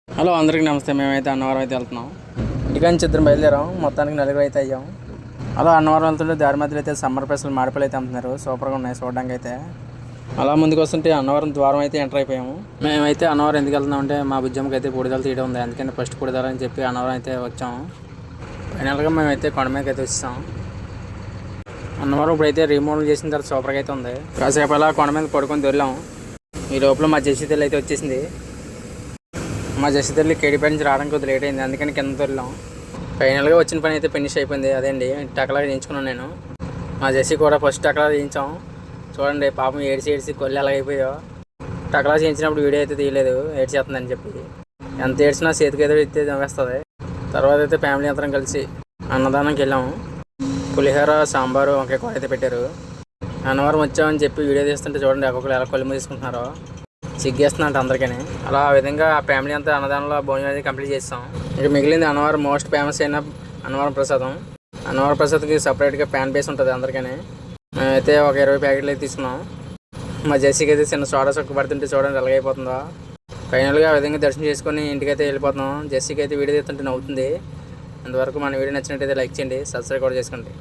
Hello అందరికీ నమస్తే. మేమైతే అన్నవరం అయితే వెళ్తున్నాం. ఇంటికా నుంచి ఇద్దరం బయలుదేరాం. మొత్తానికి నలుగురు అయితే అయ్యాం. అలా అన్నవరం వెళ్తుంటే దారి మధ్యలో అయితే సమ్మర్ స్పెషల్ మాడిపళ్ళు అయితే అమ్ముతున్నారు. సూపర్గా ఉన్నాయి చూడడానికి అయితే. అలా ముందుకు వస్తుంటే అన్నవరం ద్వారం అయితే ఎంటర్ అయిపోయాము. మేమైతే అన్నవరం ఎందుకు వెళ్తున్నాం అంటే మా బుజ్జమ్మకి అయితే పొడిదలు తీయడం ఉంది. అందుకని ఫస్ట్ పొడిదలు అని చెప్పి అన్నవరం అయితే వచ్చాము. ఫైనల్గా మేమైతే కొండ మీదకి అయితే వచ్చాం. అన్నవరం ఇప్పుడైతే రీమోడల్ చేసిన తర్వాత సూపర్గా అయితే ఉంది. కాసేపు అలా కొండ మీద పడుకొని దొరిలాం. ఈ లోపల మా జెస్సీ తల్లి అయితే వచ్చేసింది. మా జెస్సీ తల్లి కేడిపై నుంచి రావడానికి కొద్దిగా లేట్ అయింది. అందుకని కింద దొరిలాం. ఫైనల్గా వచ్చిన పని అయితే ఫినిష్ అయిపోయింది. అదేండి టకలా చేయించుకున్నాను నేను. మా జెస్సీ కూడా ఫస్ట్ టకలా చేయించాం. చూడండి పాపం ఏడిసి కొల్లి ఎలాగైపోయో. టకలా చేయించినప్పుడు వీడియో అయితే తీయలేదు, ఏడ్చేస్తుందని చెప్పి. ఎంత ఏడ్చినా చేతికి ఏదో అయితే వేస్తుంది. తర్వాత అయితే ఫ్యామిలీ అందరం కలిసి అన్నదానంకి వెళ్ళాము. పులిహోర, సాంబారు, వంకాయ కూర అయితే పెట్టారు. అన్నవరం వచ్చామని చెప్పి వీడియో తీస్తుంటే చూడండి ఒక్కొక్కరు ఎలా కొల్లి తీసుకుంటున్నారో. సిగ్గేస్తుందంట అందరికీ. అలా ఆ విధంగా ఆ ఫ్యామిలీ అంతా అన్నదానంలో భోజనం అనేది కంప్లీట్ చేస్తాం. ఇక మిగిలింది అన్నవరం మోస్ట్ ఫేమస్ అయిన అన్నవరం ప్రసాదం. అన్నవరం ప్రసాద్కి సపరేట్గా ఫ్యాన్ బేస్ ఉంటుంది అందరికీ. మేమైతే ఒక 20 ప్యాకెట్లు అయితే తీసుకున్నాం. మా జెస్సీకి అయితే చిన్న సోడా సొక్క పడుతుంటే చూడండి ఎలాగైపోతుందో. ఫైనల్గా ఆ విధంగా దర్శనం చేసుకొని ఇంటికైతే వెళ్ళిపోతున్నాం. జెస్సీకి అయితే వీడియో తీస్తుంటే నవ్వుతుంది. అంతవరకు మన వీడియో నచ్చినట్టయితే లైక్ చేయండి, సబ్స్క్రైబ్ కూడా చేసుకోండి.